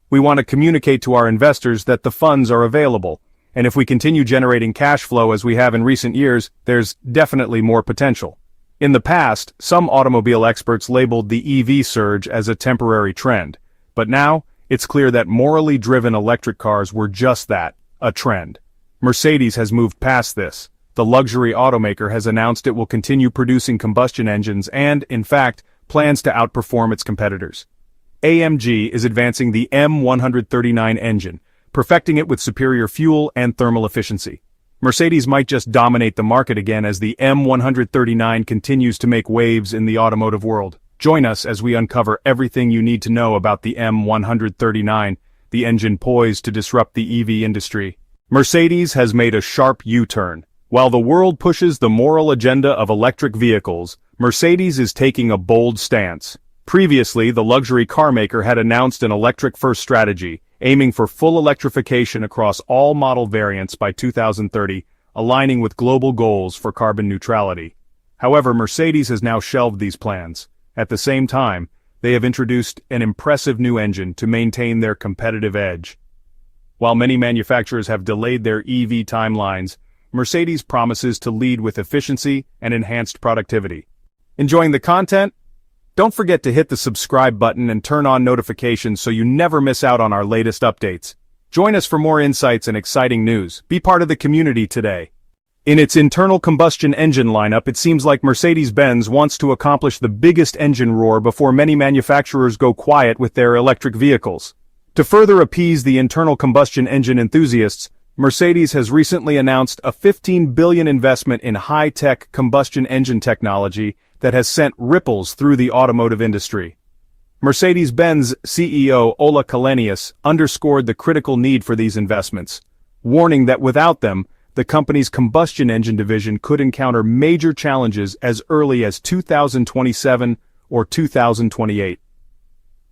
We want to communicate to our investors that the funds are available, and if we continue generating cash flow as we have in recent years, there's definitely more potential. In the past, some automobile experts labeled the EV surge as a temporary trend, but now, it's clear that morally driven electric cars were just that, a trend. Mercedes has moved past this. The luxury automaker has announced it will continue producing combustion engines and, in fact, plans to outperform its competitors. AMG is advancing the M139 engine, perfecting it with superior fuel and thermal efficiency. Mercedes might just dominate the market again as the M139 continues to make waves in the automotive world. Join us as we uncover everything you need to know about the M139, the engine poised to disrupt the EV industry. Mercedes has made a sharp U-turn. While the world pushes the moral agenda of electric vehicles, Mercedes is taking a bold stance. Previously, the luxury car maker had announced an electric-first strategy, aiming for full electrification across all model variants by 2030, aligning with global goals for carbon neutrality. However, Mercedes has now shelved these plans. At the same time, they have introduced an impressive new engine to maintain their competitive edge. While many manufacturers have delayed their EV timelines, Mercedes promises to lead with efficiency and enhanced productivity. Enjoying the content? Don't forget to hit the subscribe button and turn on notifications so you never miss out on our latest updates. Join us for more insights and exciting news. Be part of the community today. In its internal combustion engine lineup, it seems like Mercedes-Benz wants to accomplish the biggest engine roar before many manufacturers go quiet with their electric vehicles. To further appease the internal combustion engine enthusiasts, Mercedes has recently announced a $15 billion investment in high-tech combustion engine technology that has sent ripples through the automotive industry. Mercedes-Benz CEO Ola Källenius underscored the critical need for these investments, warning that without them, the company's combustion engine division could encounter major challenges as early as 2027 or 2028.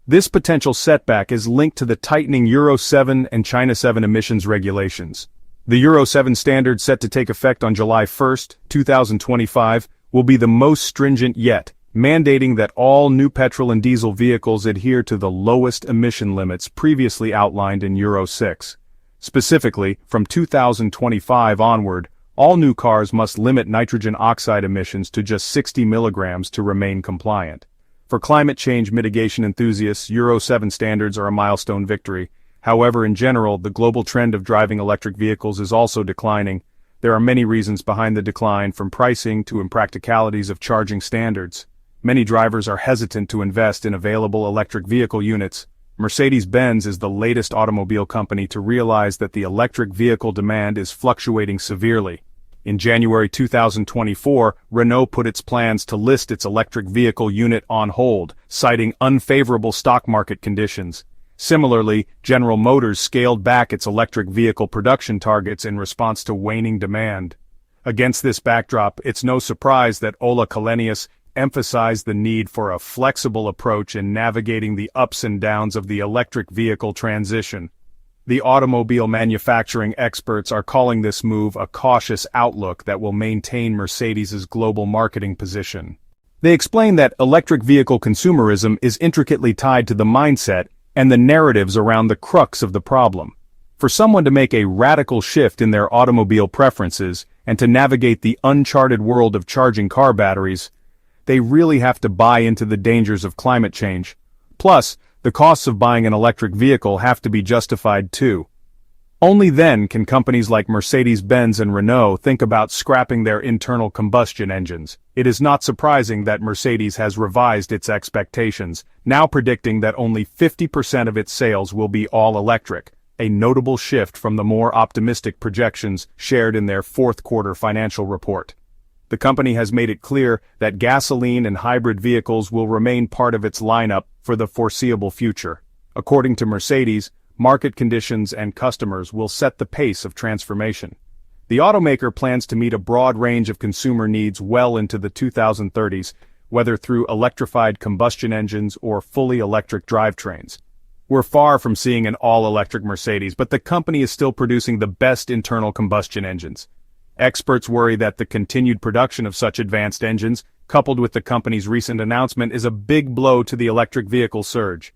This potential setback is linked to the tightening Euro 7 and China 7 emissions regulations. The Euro 7 standard set to take effect on July 1, 2025, will be the most stringent yet, mandating that all new petrol and diesel vehicles adhere to the lowest emission limits previously outlined in Euro 6. Specifically, from 2025 onward, all new cars must limit nitrogen oxide emissions to just 60 milligrams to remain compliant. For climate change mitigation enthusiasts, Euro 7 standards are a milestone victory. However, in general, the global trend of driving electric vehicles is also declining. There are many reasons behind the decline, from pricing to impracticalities of charging standards. Many drivers are hesitant to invest in available electric vehicle units. Mercedes-Benz is the latest automobile company to realize that the electric vehicle demand is fluctuating severely. In January 2024, Renault put its plans to list its electric vehicle unit on hold, citing unfavorable stock market conditions. Similarly, General Motors scaled back its electric vehicle production targets in response to waning demand. Against this backdrop, it's no surprise that Ola Källenius emphasized the need for a flexible approach in navigating the ups and downs of the electric vehicle transition. The automobile manufacturing experts are calling this move a cautious outlook that will maintain Mercedes's global marketing position. They explain that electric vehicle consumerism is intricately tied to the mindset and the narratives around the crux of the problem. For someone to make a radical shift in their automobile preferences and to navigate the uncharted world of charging car batteries, they really have to buy into the dangers of climate change. Plus, the costs of buying an electric vehicle have to be justified too. Only then can companies like Mercedes-Benz and Renault think about scrapping their internal combustion engines. It is not surprising that Mercedes has revised its expectations, now predicting that only 50% of its sales will be all electric, a notable shift from the more optimistic projections shared in their fourth quarter financial report. The company has made it clear that gasoline and hybrid vehicles will remain part of its lineup for the foreseeable future. According to Mercedes, market conditions and customers will set the pace of transformation. The automaker plans to meet a broad range of consumer needs well into the 2030s, whether through electrified combustion engines or fully electric drivetrains. We're far from seeing an all-electric Mercedes, but the company is still producing the best internal combustion engines. Experts worry that the continued production of such advanced engines, coupled with the company's recent announcement, is a big blow to the electric vehicle surge.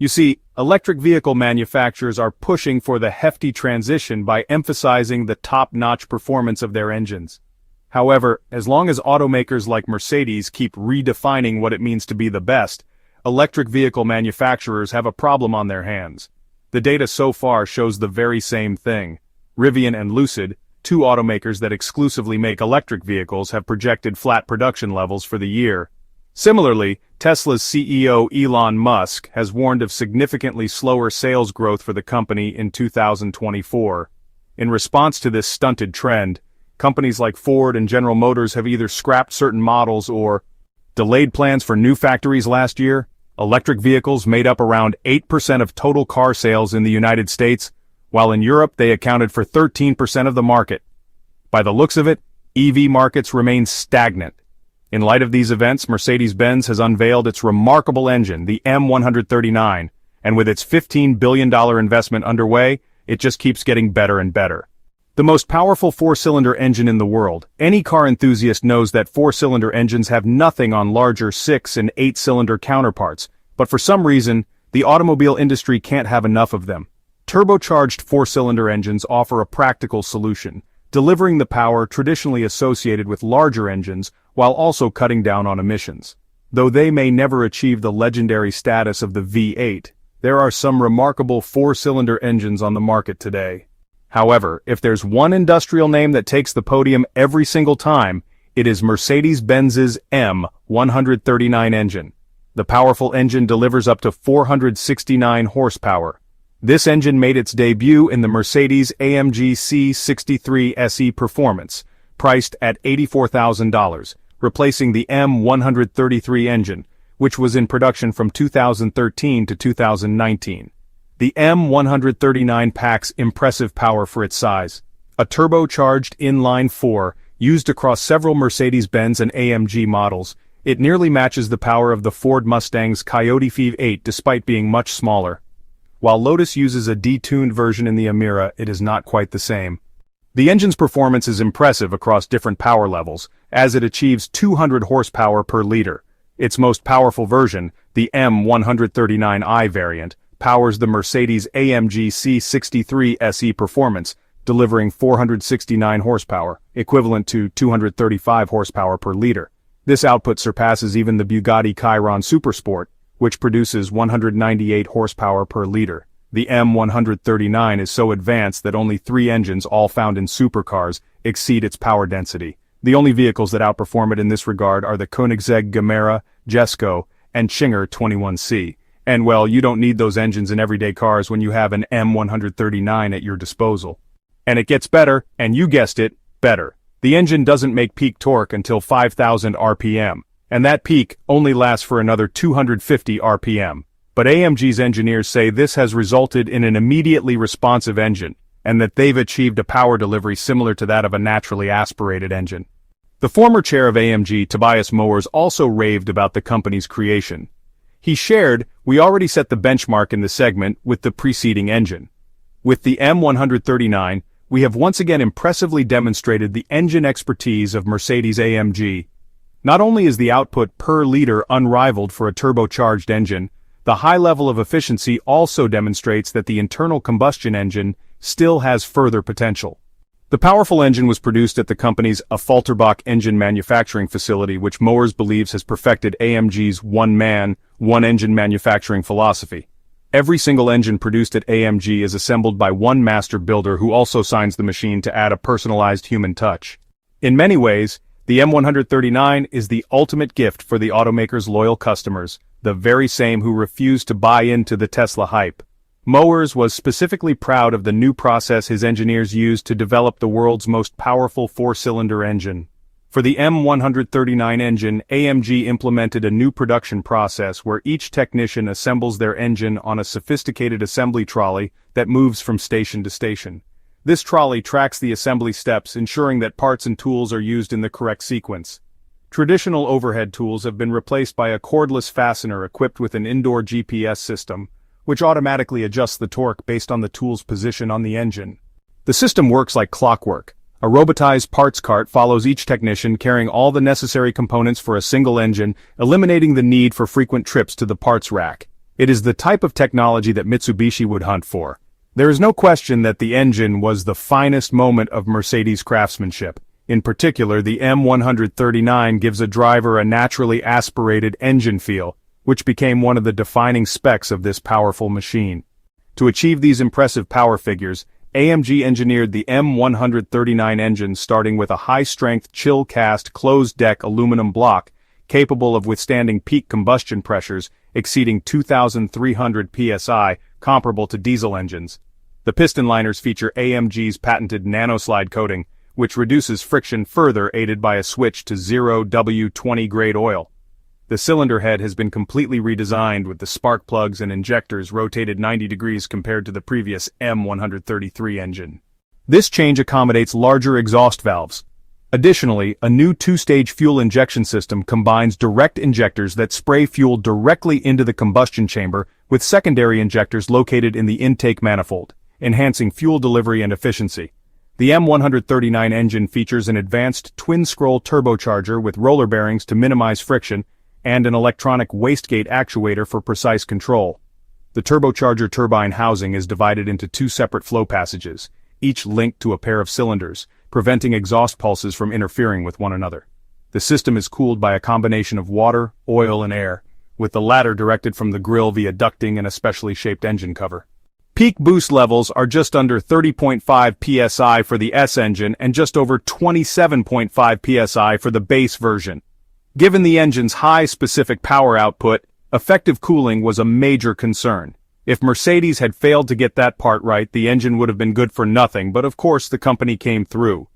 You see, electric vehicle manufacturers are pushing for the hefty transition by emphasizing the top-notch performance of their engines. However, as long as automakers like Mercedes keep redefining what it means to be the best, electric vehicle manufacturers have a problem on their hands. The data so far shows the very same thing. Rivian and Lucid, two automakers that exclusively make electric vehicles, have projected flat production levels for the year. Similarly, Tesla's CEO Elon Musk has warned of significantly slower sales growth for the company in 2024. In response to this stunted trend, companies like Ford and General Motors have either scrapped certain models or delayed plans for new factories last year. Electric vehicles made up around 8% of total car sales in the United States, while in Europe they accounted for 13% of the market. By the looks of it, EV markets remain stagnant. In light of these events, Mercedes-Benz has unveiled its remarkable engine, the M139, and with its $15 billion investment underway, it just keeps getting better and better. The most powerful four-cylinder engine in the world, any car enthusiast knows that four-cylinder engines have nothing on larger 6- and 8-cylinder counterparts, but for some reason, the automobile industry can't have enough of them. Turbocharged four-cylinder engines offer a practical solution, delivering the power traditionally associated with larger engines while also cutting down on emissions. Though they may never achieve the legendary status of the V8, there are some remarkable four-cylinder engines on the market today. However, if there's one industrial name that takes the podium every single time, it is Mercedes-Benz's M139 engine. The powerful engine delivers up to 469 horsepower. This engine made its debut in the Mercedes-AMG C63 SE Performance, priced at $84,000, replacing the M133 engine, which was in production from 2013 to 2019. The M139 packs impressive power for its size. A turbocharged inline-4, used across several Mercedes-Benz and AMG models, it nearly matches the power of the Ford Mustang's Coyote V8 despite being much smaller. While Lotus uses a detuned version in the Emira, it is not quite the same. The engine's performance is impressive across different power levels, as it achieves 200 horsepower per liter. Its most powerful version, the M139i variant, powers the Mercedes-AMG C63 SE Performance, delivering 469 horsepower, equivalent to 235 horsepower per liter. This output surpasses even the Bugatti Chiron Supersport, which produces 198 horsepower per liter. The M139 is so advanced that only 3 engines, all found in supercars, exceed its power density. The only vehicles that outperform it in this regard are the Koenigsegg Gemera, Jesko, and Chinger 21C. And well, you don't need those engines in everyday cars when you have an M139 at your disposal. And it gets better, and you guessed it, better. The engine doesn't make peak torque until 5,000 RPM, and that peak only lasts for another 250 RPM. But AMG's engineers say this has resulted in an immediately responsive engine, and that they've achieved a power delivery similar to that of a naturally aspirated engine. The former chair of AMG, Tobias Mowers, also raved about the company's creation. He shared, "We already set the benchmark in the segment with the preceding engine. With the M139, we have once again impressively demonstrated the engine expertise of Mercedes-AMG. Not only is the output per liter unrivaled for a turbocharged engine, the high level of efficiency also demonstrates that the internal combustion engine still has further potential." The powerful engine was produced at the company's Affalterbach engine manufacturing facility, which Mowers believes has perfected AMG's one-man, one-engine manufacturing philosophy. Every single engine produced at AMG is assembled by one master builder who also signs the machine to add a personalized human touch. In many ways, the M139 is the ultimate gift for the automaker's loyal customers, the very same who refuse to buy into the Tesla hype. Mowers was specifically proud of the new process his engineers used to develop the world's most powerful four-cylinder engine. For the M139 engine, AMG implemented a new production process where each technician assembles their engine on a sophisticated assembly trolley that moves from station to station. This trolley tracks the assembly steps, ensuring that parts and tools are used in the correct sequence. Traditional overhead tools have been replaced by a cordless fastener equipped with an indoor GPS system, which automatically adjusts the torque based on the tool's position on the engine. The system works like clockwork. A robotized parts cart follows each technician carrying all the necessary components for a single engine, eliminating the need for frequent trips to the parts rack. It is the type of technology that Mitsubishi would hunt for. There is no question that the engine was the finest moment of Mercedes craftsmanship. In particular, the M139 gives a driver a naturally aspirated engine feel, which became one of the defining specs of this powerful machine. To achieve these impressive power figures, AMG engineered the M139 engine starting with a high-strength chill-cast closed-deck aluminum block capable of withstanding peak combustion pressures exceeding 2,300 psi, comparable to diesel engines. The piston liners feature AMG's patented nanoslide coating, which reduces friction further aided by a switch to 0W20 grade oil. The cylinder head has been completely redesigned with the spark plugs and injectors rotated 90 degrees compared to the previous M133 engine. This change accommodates larger exhaust valves. Additionally, a new two-stage fuel injection system combines direct injectors that spray fuel directly into the combustion chamber with secondary injectors located in the intake manifold, enhancing fuel delivery and efficiency. The M139 engine features an advanced twin-scroll turbocharger with roller bearings to minimize friction and an electronic wastegate actuator for precise control. The turbocharger turbine housing is divided into two separate flow passages, each linked to a pair of cylinders, preventing exhaust pulses from interfering with one another. The system is cooled by a combination of water, oil, and air, with the latter directed from the grille via ducting and a specially shaped engine cover. Peak boost levels are just under 30.5 psi for the S engine and just over 27.5 psi for the base version. Given the engine's high specific power output, effective cooling was a major concern. If Mercedes had failed to get that part right, the engine would have been good for nothing, but of course the company came through.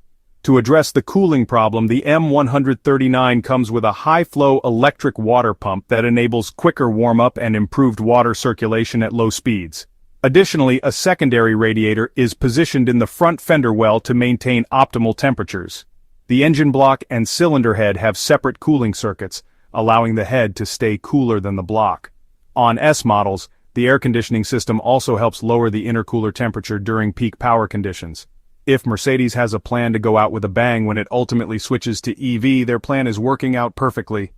To address the cooling problem, the M139 comes with a high-flow electric water pump that enables quicker warm-up and improved water circulation at low speeds. Additionally, a secondary radiator is positioned in the front fender well to maintain optimal temperatures. The engine block and cylinder head have separate cooling circuits, allowing the head to stay cooler than the block. On S models, the air conditioning system also helps lower the intercooler temperature during peak power conditions. If Mercedes has a plan to go out with a bang when it ultimately switches to EV, their plan is working out perfectly.